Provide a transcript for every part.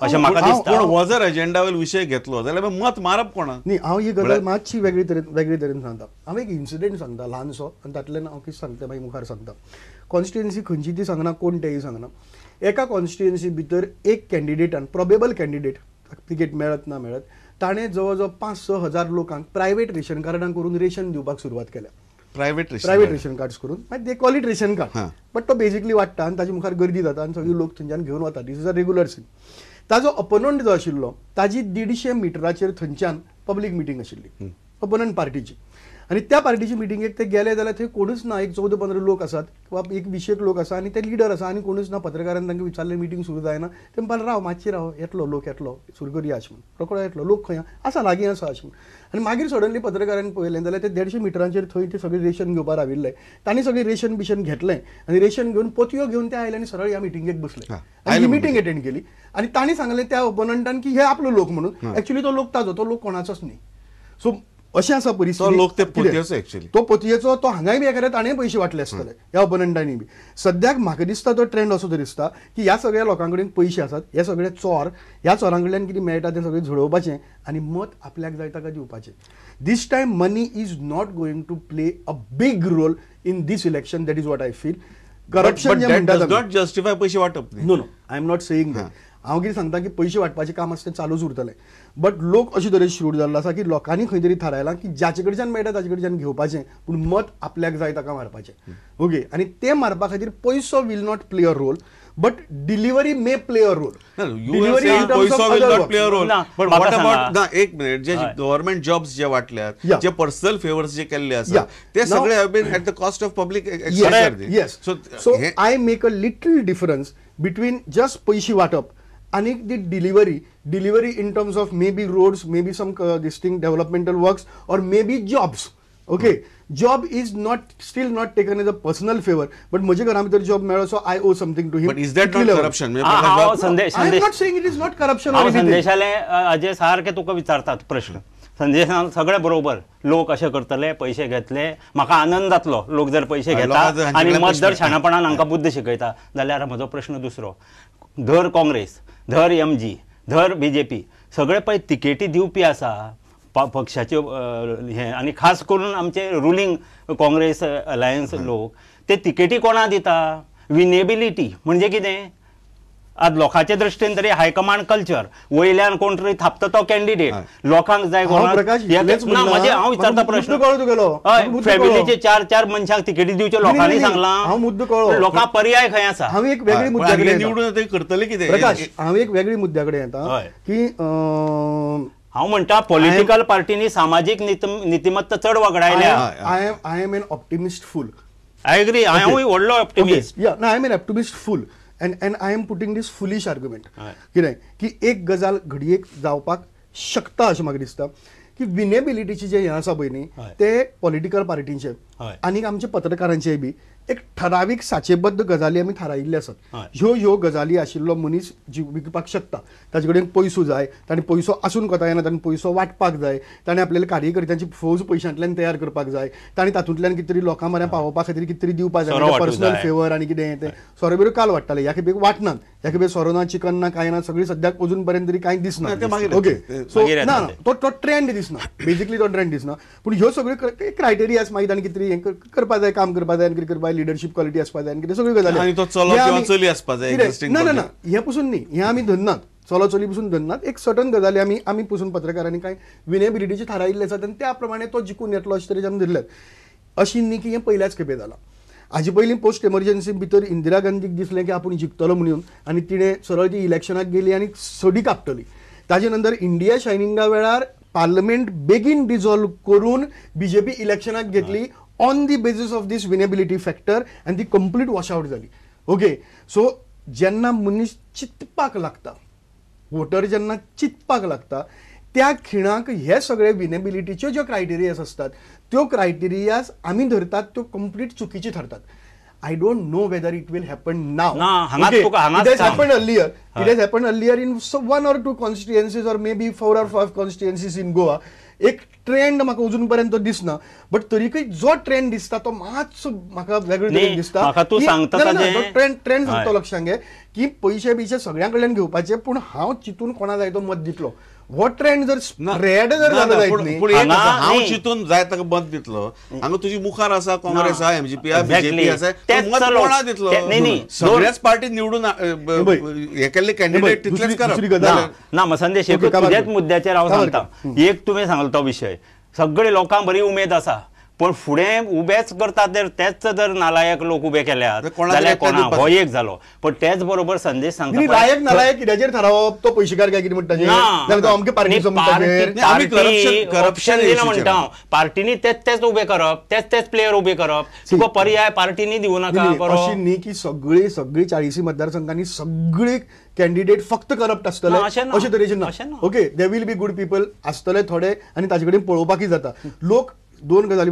अशें म्हाका दिसता. हो जर एजेंडा वयलो विशय घेतलो जाल्यार मत मारप कोणा न्ही. हांव ही गजाल मातशी वेगळे तरेन सांगता. हांव एक इन्सिडेंट सांगता ल्हानसो आनी तातूंतल्यान हांव कितें सांगता मागीर मुखार सांगता. कॉन्स्टिट्युएन्सी खंयची ती सांगना, कोण तेय सांगना. एका कॉन्स्टिट्युएन्सी भितर एक कॅन्डिडेटान, प्रोबेबल कॅन्डिडेट, तिकेट मेळत ना मेळत, ताणें जवळ जवळ 5-6 हजार लोकांक प्रायव्हेट रेशन कार्डां करून रेशन दिवपाक सुरवात केल्या. प्रायव्हेट रेशन कार्ड्स करून, मागीर they call it ration card. But तो बेजिकली वाडटा आनी ताजे मुखार गर्दी जाता आनी सगळे लोक थंयच्यान घेवन वता. This is a regular scene. ताजो अपोनंट जो आशिल्लो ताजी 150 मिटराचेर थंयच्यान पब्लीक मिटींग आशिल्ली अपोनंट पार्टीची. आनी त्या पार्टीची मिटींगेक ते गेले जाल्यार थंय कोणूच ना. एक 14-15 लोक आसात वा एक 20 लोक आसा आनी ते लिडर आसा आनी कोणूच ना. पत्रकारान तांकां विचारलें मिटींग सुरू जायना. ते म्हणपाक राव मातशी राव, येतलो लोक, येतलो, सुरू करया अशें म्हणून. रोखडो येतलो लोक, खंय आसा लागीं आसा अशें म्हणून. आनी मागीर सडनली पत्रकारान पळयलें जाल्यार ते 150 मिटरांचेर थंय ते सगळे रेशन घेवपाक राविल्ले. तांणी सगळें रेशन बिशन घेतलें आनी रेशन घेवन पोतयो घेवन ते आयले आनी सरळ ह्या मिटींगेक बसले आनी ही मिटींग अटेंड केली. आनी तांणी सांगलें त्या ओपोनंटान की हे आपलो लोक म्हणून. एक्चुअली तो लोक ताजो, तो लोक कोणाचोच न्ही. सो अशें आसा परिस्थिती. लोक ते पोतयेचो एक्चुअली, तो पोतयेचो, तो हांगाय बी एखाद्या ताणें पयशे वाटले आसतले ह्या ओपोनंटांनी बी. सद्याक म्हाका दिसता तो ट्रेंड असो तरी दिसता की ह्या सगळ्या लोकां कडेन पयशे आसात, हे सगळे चोर, ह्या चोरां कडल्यान कितें मेळटा तें सगळें झडोवपाचें आनी मत आपल्याक जाय ताका दिवपाचें. This time money is not going to play a big role in this election. That is what I feel. Corruption जे म्हणटात नॉट जस्टिफाय पयशे वाटप. No no, I am not saying that. हांव कितें सांगता की पयशे वाटपाचें काम आसा तें चालूच उरतलें. बट लोक अशे तरेन श्रूड जाल्लो आसा की लोकांनी खंय तरी थारायलां की ज्याचे कडच्यान मेळटा ताचे कडच्यान घेवपाचें, पूण मत आपल्याक जाय ताका मारपाचें. ओके. आनी तें मारपा खातीर पयसो will not play a role, but delivery may play a role. एक मिनिट, जे गव्हर्नमेंट जॉब्स जे वाटल्यात, जे पर्सनल फेवर्स जे केल्ले आसा, ते सगळे have been at the cost of public. Yes. So I make a little difference between just पयशे वाटप आणि the delivery in terms of may be roads, may be some distinct developmental works, or may be jobs. Okay. Job is still not taken as a personal favour, but म्हजे घरा भितर job मेळ्ळो so I owe something to him. But is that not corruption? I am not saying it is not corruption. संदेशाले अजय सारखे तुका विचारतात प्रश्न. संदेशान सगळे बरोबर, लोक अशें करतले, पयशे घेतले, म्हाका आनंद जातलो लोक जर पयशे घेता आनी मत जर शाणपणान हांकां बुद्ध शिकयता. जाल्यार म्हजो प्रश्न दुसरो. धर काँग्रेस, धर MG, धर BJP, सगळे पळय तिकेटी दिवपी आसा पक्षाचे हे, आनी खास करून आमचे रुलींग काँग्रेस अलायन्स लोक, ते तिकेटी कोणा दिता? विनेबिलिटी म्हणजे कितें? आज लोकांच्या दृश्टीन तरी हायकमांड कल्चर, वयल्यान कोण तरी थापता तो कॅन्डिडेट, लोकांक जाय हांव विचारता प्रश्न. फॅमिलीचे 4-4 मनशांक तिकेटी दिवचे लोकांनी सांगलां. लोकांक पर्याय खंय आसा? हांव एक वेगळी मुद्द्याकडे निवडून करतले कितें? प्रकाश, हांव एक वेगळी मुद्द्याकडे येता की हांव म्हणटा पॉलिटिकल पार्टीनी सामाजीक नीतिमत्ता चड वगडायल्या. I am an optimist fool. I agree. हांवूय व्हडलो optimist. I am an optimist fool. and I am putting this foolish argument. कितें की एक गजाल घडयेक जावपाक शकता अशें म्हाका दिसता की विनेबिलिटीचे जे हें आसा पळय न्ही, ते पॉलिटिकल पार्टींचे आनी आमचे पत्रकारांचे बी एक ठरावीक साचेबद्ध गजाली आमी थारायिल्ले आसात. ह्यो गजाली आशिल्लो मनीस विकपाक शकता. ताजे कडेन पयसो जाय, ताणें पयसो आसून कोता येना, ताणें पयसो वाटपाक जाय, ताणें आपल्याला कार्यकर्त्यांची फौज पयशांतल्यान तयार करपाक जाय, ताणें तातूंतल्यान कितें तरी लोकां म्हऱ्या पावोवपा खातीर कितें तरी दिवपाक जाय, पर्सनल फेवर आनी कितें तें. सोरो बिरो काल वाडटाले, ह्या खेपेक वाटनात. ह्या खेपेक सोरो ना, चिकन ना, कांय ना, सगळी सद्याक अजून पर्यंत तरी कांय दिसना. ओके. सो ना तो ट्रेंड दिसना, बेजिकली तो ट्रेंड दिसना. पूण ह्यो सगळ्यो क्रायटेरियाज मागीर ताणें कितें तरी हें करपा जाय, काम करपा जाय, कितें करपा जाय, लिडरशीप क्वॉलिटी आसपा जाय, कितें सगळ्यो गजाली. ना हे पसून न्ही, हें आमी धरनात, चलो चली पसून धरनात. एक सर्टन गजाली आमी पसून पत्रकारांनी कांय विनेबिलिटीचे थारायिल्ले आसात आनी त्या प्रमाणे तो जिखून येतलो अशे तरेचे आमी धरल्यात. अशी न्ही की हें पयल्याच खेपे जालां. हाजे पयलीं पोस्ट एमर्जन्सी भितर इंदिरा गांधीक दिसलें की आपूण जिखतलो म्हणून, आनी तिणें सरळ ती इलेक्शनाक गेली आनी सडी कापतली. ताजे नंतर इंडिया शायनिंगा वेळार पार्लमेंट बेगीन डिझॉल्व करून BJP इलेक्शनाक घेतली on the basis of this winnability factor आनी ती कंप्लीट वॉशआउट जाली. ओके. सो जेन्ना मनीस चिंतपाक लागता, वोटर जेन्ना चिंतपाक लागता, त्या खिणाक हे सगळे विनेबिलिटीच्यो ज्यो क्रायटेरियाज असतात त्यो क्रायटेरियाज आमी धरतात त्यो कंप्लीट चुकीची ठरतात. I don't know whether it will happen now. It has happened earlier. It has happened earlier in 1 or 2 constituencies or maybe 4 or 5 constituencies in Goa. एक ट्रेंड म्हाका अजून पर्यंत दिसना, बट तरीकय जो ट्रेंड दिसता तो मातसो म्हाका वेगळो तरेन दिसता. ट्रेंड सांगतो लक्षांत घे की पैसे बिशे सगळ्यां कडल्यान घेवपाचे, पूण हांव चिंतून कोणा जाय तो मत दितलो. हो ट्रेंड जर स्प्रेड जर जालो जायत न्ही, पूण एक आसा, हांव चिंतून जाय ताका मत दितलो. हांगा तुजी मुखार आसा काँग्रेस आहा, MGP आहा, BJP आसा, मत कोणा दितलो? सगळ्याच पार्टी निवडून हे केल्ले कॅन्डिडेट तितलेच करप ना. संदेश तुझ्याच मुद्द्याचेर हांव सांगता. एक तुवें सांगलो तो विशय, सगळे लोकांक बरी उमेद आसा, पण फुडें उबेच करतात तेच जर नालायक लोक उबे केल्यात जाल्यार कोणा हो एक जालो. पण तेच बरोबर संदेश सांगता लायक नालायक कित्याचेर थारावप, तो पयशेकार काय कितें म्हणटा जाल्यार तो अमके पार्टीचो करप्शन दिना म्हणटा. पार्टीनी तेच उबे करप, तेच प्लेयर उबे करप, तुका पर्याय पार्टीनी दिवं नाका. अशी न्ही की सगळी 40 मतदारसंघांनी सगळे कॅन्डिडेट फक्त करप्ट आसतले अशे तरेचे ना. Okay, they will be good people आसतले थोडे, आनी ताचे कडेन पळोवपाकूय जाता. लोक दोन गजाली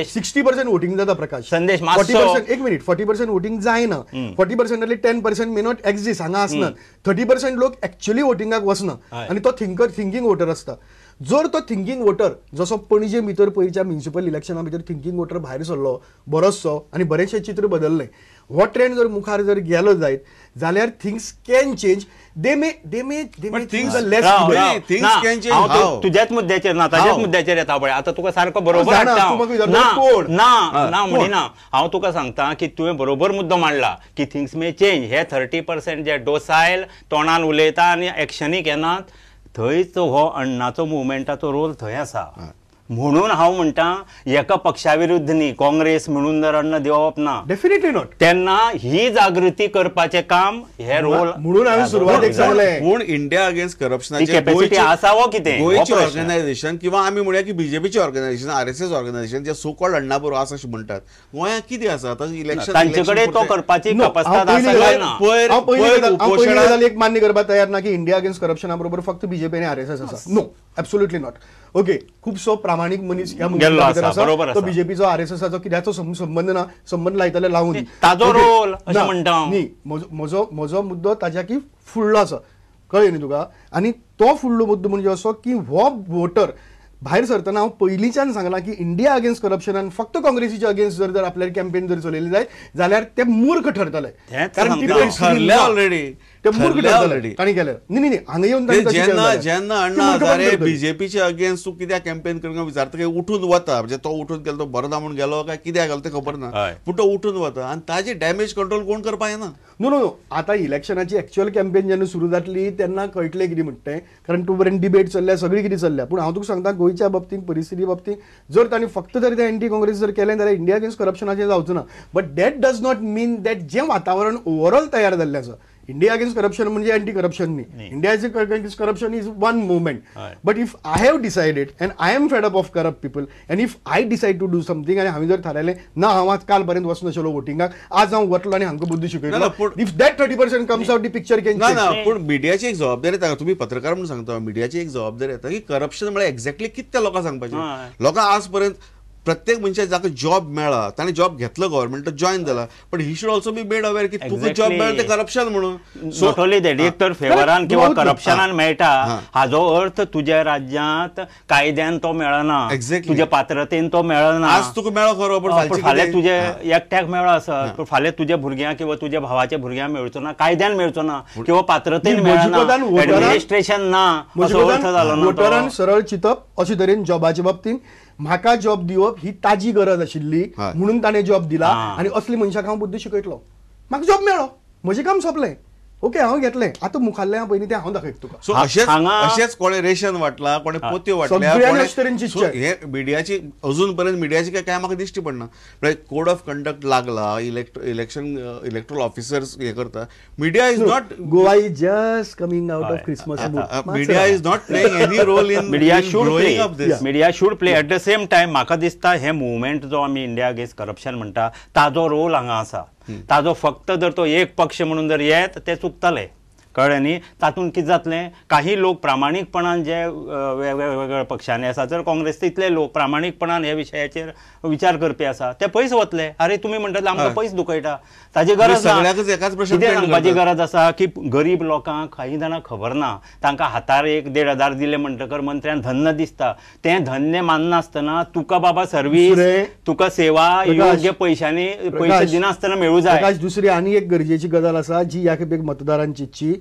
60% वोटिंग जाता प्रकाश, संदेश 40% एक मिनिट 40% वोटिंग जायना, 40% 10% मे नॉट एक्झिस्ट हांगा आसना. 30% लोक एक्चुअली वोटिंगाक वचना, आनी तो थिंकिंग वोटर आसता. जर तो थिंकिंग वोटर जसो पणजे भितर पयलींच्या म्युनिसिपल इलेक्शना भितर थिंकिंग वोटर भायर सरलो बरोचसो, आनी बरेचशे चित्र बदललें. हो ट्रेंड जर मुखार जर गेलो जायत जाल्यार थिंग्स कॅन चेंज. तुझ्याच मुद्द्याचेर ना, ताच्याच मुद्द्याचेर येता पळय. आतां तुका सारको बरोबर ना म्हणिना, हांव तुका सांगता की तुवें बरोबर मुद्दो मांडला की थिंग्स मे चेंज. हे 30% जे डोसायल तोंडान उलयता आनी एक्शनी घेनात, थंयच हो अण्णाचो मुवमेंटाचो रोल थंय आसा. म्हणून हांव म्हणटा एका पक्षा विरुद्ध न्ही, काँग्रेस म्हणून जर अण्ण देवप ना, डेफिनेटली नॉट. तेन्ना ही जागृती करपाचें काम हे रोल म्हणून हांवें सुरवातेक सांगलें. पूण इंडिया अगेन्स्ट करप्शनाची कॅपॅसिटी आसा वो कितें गोंयची ऑर्गनायझेशन किंवा आमी म्हणया की BJPची ऑर्गनायझेशन, RSS ऑर्गनायझेशन जे सो कॉल्ड अण्णा बरोबर आसा अशें म्हणटात, गोंयांत कितें आसा आतां इलेक्शन तांचे कडेन तो करपाची कपासिटी एक मान्य करपाक तयार ना की इंडिया अगेन्स्ट करप्शना बरोबर फक्त BJP आनी RSS आसा. No, absolutely not. ओके, खुबसो प्रामाणीक मनीस ह्या मुद्द्याचेर तो BJPचो RSSचो कित्याचो संबंध ना, संबंध लायताले लावून ताजो रोल अशें म्हणटा न्ही. म्हजो मुद्दो ताच्या की फुडलो आसा, कळ्ळें न्ही तुका. आनी तो फुडलो मुद्दो म्हणजे असो की हो वोटर भायर सरतना हांव पयलींच्यान सांगलां की इंडिया अगेन्स्ट करप्शनान फक्त काँग्रेसीच्या अगेन्स्ट जर आपल्याला कॅम्पेन जर चलयली जाल्यार ते मूर्ख ठरतले. कारण ती ऑलरेडी ते मूर्ख ठरतले तांणी केल्यार. न्ही हांगा येवन जेन्ना अण्णा हजारे BJPचे अगेन्स्ट तूं कित्याक कॅम्पेन करपाक विचारता, काय उठून वता, म्हणजे तो उठून गेलो तो बरो ना म्हणून गेलो काय कित्याक गेलो तें खबर ना, पूण तो उठून वता आनी ताजे डॅमेज कंट्रोल कोण करपाक येना. नो आतां इलेक्शनाची एक्च्युअल कॅम्पेन जेन्ना सुरू जातली तेन्ना कळटलें कितें म्हणटें, कारण तूं बरें डिबेट चल्ल्या सगळी कितें चल्ल्या. पूण हांव तुका सांगता गोंयच्या बाबतींत परिस्थिती बाबतींत जर तांणी फक्त जर ते एंटी काँग्रेस जर केलें जाल्यार इंडिया अगेन्स्ट करप्शनाचें जावचें ना. But that does not mean that जें वातावरण ओवरऑल तयार जाल्लें आसा, इंडिया अगेन्स्ट करप्शन म्हणजे एंटी करप्शन न्ही. India against corruption is one movement. But if I have decided and I am fed up of corrupt people and if I decide to do something, आनी हांवें जर थारायलें ना हांव आज काल पर्यंत वचनाशिल्लो वोटिंगाक, आज हांव वतलो आनी हांकां बुद्धी शिकयतलो, if that 30% comes out the picture can change. ना पूण मिडियाची एक जबाबदारी येता, तुमी पत्रकार म्हणून सांगता, मिडियाची एक जबाबदारी येता की करप्शन म्हळ्यार एक्झॅक्टली कितें त्या लोकांक सांगपाचें. लोकांक आज पर्यंत प्रत्येक मनशाक जाका जॉब मेळ्ळा ताणें जॉब घेतलो, गव्हर्मेंट जॉईन जाला, but he should also be made aware की तुका जॉब मेळ्ळा तें करप्शन म्हणून. नॉट ओन्ली दॅट, एक तर फेवरान किंवा करप्शनान मेळटा हाजो अर्थ तुज्या राज्यांत कायद्यान तो मेळना, तुज्या पात्रतेन तो मेळना. आज तुका मेळ्ळो खरो, पण फाल्यां तुजे एकट्याक मेळ्ळो आसत, पूण फाल्यां तुज्या भुरग्यांक किंवा तुज्या भावाच्या भुरग्यांक मेळचो ना, कायद्यान मेळचो ना किंवा पात्रतेन मेळना, एडमिनिस्ट्रेशन ना, असो अर्थ जालो ना. वोटरान सरळ चिंतप अशे तरेन जॉबाच्या बाबतींत म्हाका जॉब दिवप ही ताजी गरज आशिल्ली म्हणून ताणें जॉब दिला, आनी असली मनशाक हांव बुद्धी शिकयतलो. म्हाका जॉब मेळ्ळो, म्हजें काम सोंपलें, ओके हांव घेतलें. आतां मुखाल्लें हांव पयलीं तें हांव दाखयता तुका. सो अशेंच कोणे रेशन वाटला, कोणे पोत्यो वाटल्या, हे मिडियाची अजून पर्यंत मिडियाची काय म्हाका दिश्टी पडना. कोड ऑफ कंडक्ट लागला, इलेक्टोरल ऑफिसर्स हे करता. Media is not, Goa is just coming out of Christmas mood. Media is not playing any role in media should play. At the same time म्हाका दिसता हे मुवमेंट जो आमी इंडिया अगेन्स्ट करप्शन म्हणटा ताजो रोल हांगा आसा. ताजो फक्त जर तो एक पक्ष म्हणून जर येत ते चुकतले. कळ्ळें न्ही. तातूंत कितें जातलें, काही लोक प्रामाणीकपणान जे वेगवेगळ्या पक्षांनी आसा, जर काँग्रेस तितले लोक प्रामाणीकपणान ह्या विशयाचेर विचार करपी आसा, ते पयस वतले. अरे तुमी म्हणटात आमकां पयस दुखयता, ताची गरज ना. कितें सांगपाची गरज आसा की गरीब लोकांक काही जाणांक खबर ना, तांकां हातार 1,500 दिले म्हणटकर मंत्र्यान धन्य दिसता. तें धन्य माननासतना तुका बाबा सर्वीस, तुका सेवा योग्य पयशांनी पयशे दिनासतना मेळूं जाय. दुसरी आनी एक गरजेची गजाल आसा जी ह्या खेपेक मतदारांची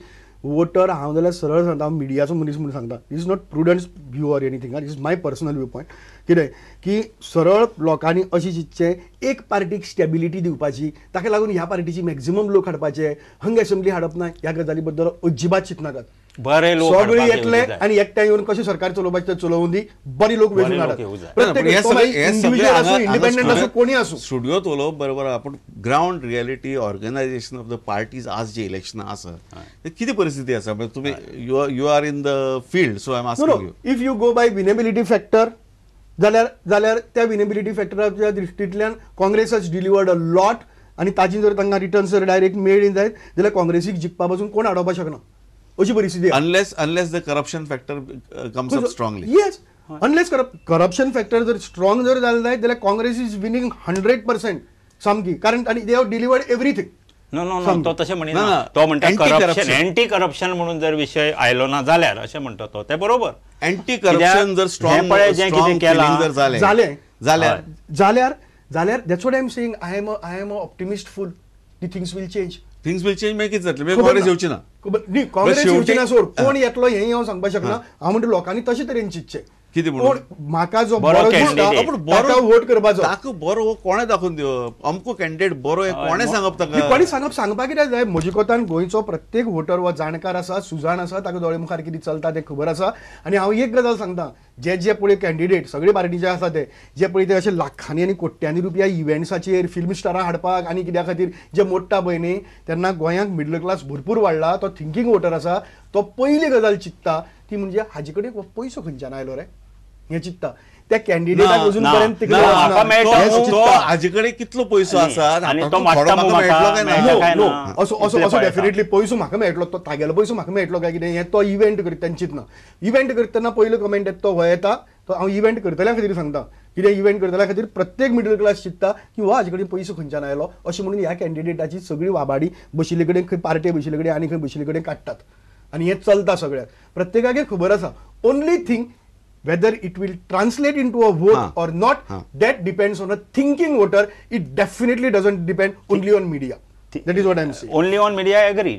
वोटर हांव जाल्यार सरळ सांगता, हांव मिडियाचो मनीस म्हणून सांगता, it is not prudent view or anything, it is my personal view point. कितें की सरळ लोकांनी अशें चिंतचें, एक पार्टीक स्टेबिलिटी दिवपाची, ताका लागून ह्या पार्टीची मॅक्झिमम लोक हाडपाचे, हंग एसेंब्ली हाडप ना, ह्या गजाली बद्दल अजिबात चिंतनाकात. बरे लोक सगळे येतले आनी एकठांय येवन कशें सरकार चलोवपाचें तें चलोवन दी, बरे लोक वेचून हाडप. इंडिपेंडंट आसूं कोणी आसूं. स्टुडियोत उलोवप बरोबर आहा, पूण ground reality organisation of the parties आज जे इलेक्शनां आसा ते कितें परिस्थिती आसा? म्हणजे तुम्ही you are in the field, so I am asking you. If you go by winnability factor जाल्यार त्या विनेबिलिटी फॅक्टराच्या दृश्टींतल्यान Congress has delivered a lot, आनी ताची जर तांकां रिटर्न्स जर डायरेक्ट मेळ्ळी जायत जाल्यार काँग्रेसीक जिखपा पासून कोण आडोवपाक शकना, अशी परिस्थिती. Unless the corruption factor comes up strongly. Yes, unless corruption factor जर स्ट्रॉंग जर जालें जायत जाल्यार काँग्रेस इज विनिंग 100% सामकी, कारण आनी they have delivered everything. No, तो तशें म्हणिना. तो म्हणटा करप्शन, एंटी करप्शन म्हणून जर विषय आयलो ना जाल्यार अशें म्हणटा तो, ते बरोबर. एंटी करप्शन जर स्ट्रॉंग जाल्यार that's what I am saying. I am a optimist fool. The things will change. Things will change. मागीर कितें जातलें? काँग्रेस येवची ना. न्ही, काँग्रेस येवची ना सोड, कोण येतलो हेंय हांव सांगपाक शकना. हांव म्हणटा लोकांनी तशे तरेन चिंतचें. कितें म्हणून म्हाका जो बरो ताका वोट करपाचो, ताका बरो कोणे दाखोवन दिवप, अमको कॅन्डिडेट बरो हे कोणे सांगप ताका? कोणी सांगपाक कितें जाय? म्हजे कोतान गोंयचो प्रत्येक वोटर हो जाणकार आसा, सुजाण आसा, ताका दोळे मुखार कितें चलता तें खबर आसा. आनी हांव एक गजाल सांगता, जे पळय कॅन्डिडेट सगळे पार्टीचे आसा जे पळय ते अशे लाखांनी आनी कोट्यांनी रुपया इव्हेंट्साचेर फिल्म स्टारां हाडपाक आनी कित्या खातीर जे मोडटा पळय न्ही, तेन्ना गोंयांक मिडल क्लास भरपूर वाडला. तो थिंकींग वोटर आसा, तो पयली गजाल चिंतता ती म्हणजे हाजे कडेन पयसो खंयच्यान आयलो रे हें चिंतता. त्या कॅन्डिडेटाक अजून पर्यंत हाजे कडेन कितलो पयसो आसा आनी तो असो डेफिनेटली पयसो म्हाका मेळटलो, तो तागेलो पयसो म्हाका मेळटलो काय कितें, हें तो इव्हेंट करतना चिंतना. इव्हेंट करतना पयलो कमेंट येता तो हो येता, तो हांव इव्हेंट करतल्या खातीर सांगता. कितें इव्हेंट करतल्या खातीर प्रत्येक मिडल क्लास चिंतता की हो हाजे कडेन पयसो खंयच्यान आयलो, अशें म्हणून ह्या कॅन्डिडेटाची सगळी वाबाडी बशिल्ले कडेन खंय पार्टे बशिल्ले कडेन आनी खंय बशिल्ले कडेन काडटात. आनी हें चलता सगळ्याक, प्रत्येकागेर खबर आसा. Only thing whether it will translate into a vote or not, that depends on a thinking voter. It definitely doesn't depend only on media. That is what I am saying. Only on media, I agree.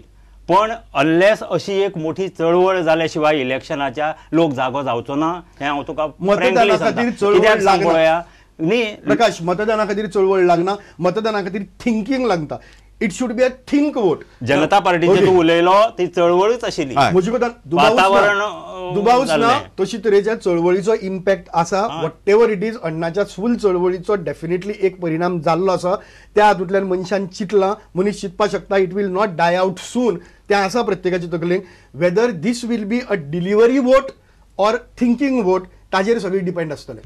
पण unless अशी एक मोठी चळवळ जाल्या शिवाय इलेक्शनाच्या लोक जागो जावचो ना, हें हांव तुका मतदाना खातीर चळवळ लागना न्ही प्रकाश. मतदाना खातीर चळवळ लागना, मतदाना खातीर थिंकींग लागता. It should be a think vote. Janata पार्टीचे तूं उलयलो ती चळवळच आशिल्ली, म्हजे कोतान दुबावच ना. तशी तरेच्या चळवळीचो इम्पॅक्ट आसा. वॉट एवर इट इज, अण्णाच्या फूल चळवळीचो डेफिनेटली एक परिणाम जाल्लो आसा. त्या हातूंतल्यान मनशान चिंतलां, मनीस चिंतपाक शकता. It will not die out soon. तें आसा प्रत्येकाचे तकलेन. Whether this will be a delivery vote or thinking vote, ताजेर सगळी डिपेंड आसतलें.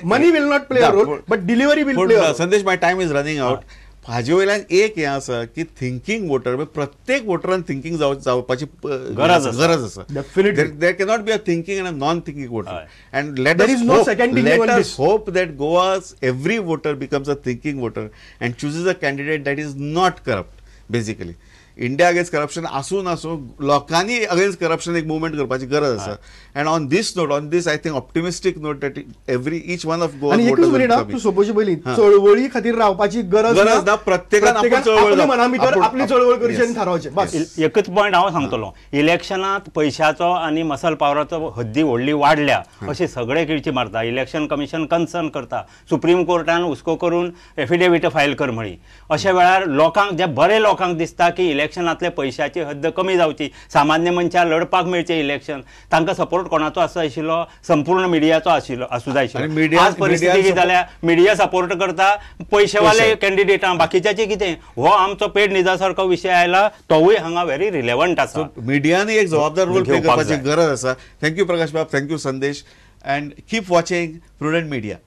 Money will not play a role, but delivery will play a role. Sandesh, my time is running out. हाजे वयल्यान एक हें आसा की थिंकींग वोटर, प्रत्येक वोटरान थिंकींग जावपाची गरज आसा. Definitely there cannot be a thinking end a non thinking voter. And let us hope that Goa's every voter becomes a thinking voter and chooses a candidate that is not corrupt. Basically, India against corruption आसूं नासूं, लोकांनी against corruption एक movement करपाची गरज आसा. And on this note, on this I think optimistic note that each one of Goa. तूं suppose पयली चळवळी खातीर रावपाची गरज ना. प्रत्येकान मना भितर आपली चळवळ करची आनी थारावचें बस. एकच पॉयंट हांव सांगतलो. इलेक्शनांत पयशाचो आनी मसल पावराचो हद्दी व्हडली वाडल्या अशें सगळे किळची मारता. इलेक्शन कमिशन कन्सर्न करता, सुप्रीम कोर्टान हुस्को करून एफिडेविट फायल कर म्हणी. अशा वेळार लोकांक, जे बरे लोकांक दिसता की इलेक्शनांतले पयशाची हद्द कमी जावची, सामान्य मनशाक लढपाक मेळचें इलेक्शन, तांकां सपोर्ट कोणाचो आसू आशिल्लो? संपूर्ण मिडियाचो आसूं जाय आशिल्लो. आज परिस्थिती कितें जाल्या, मिडिया सपोर्ट करता पयशेवाले कॅन्डिडेटां, बाकीच्याचें कितें? हो आमचो पेड न्हिदा सारको विशय आयला, तोवूय हांगा व्हेरी रिलेवंट आसा. मिडियानी एक जबाबदार रोल प्ले करपाची गरज आसा. थँक्यू प्रकाश बाब, थँक्यू संदेश, and keep watching prudent media.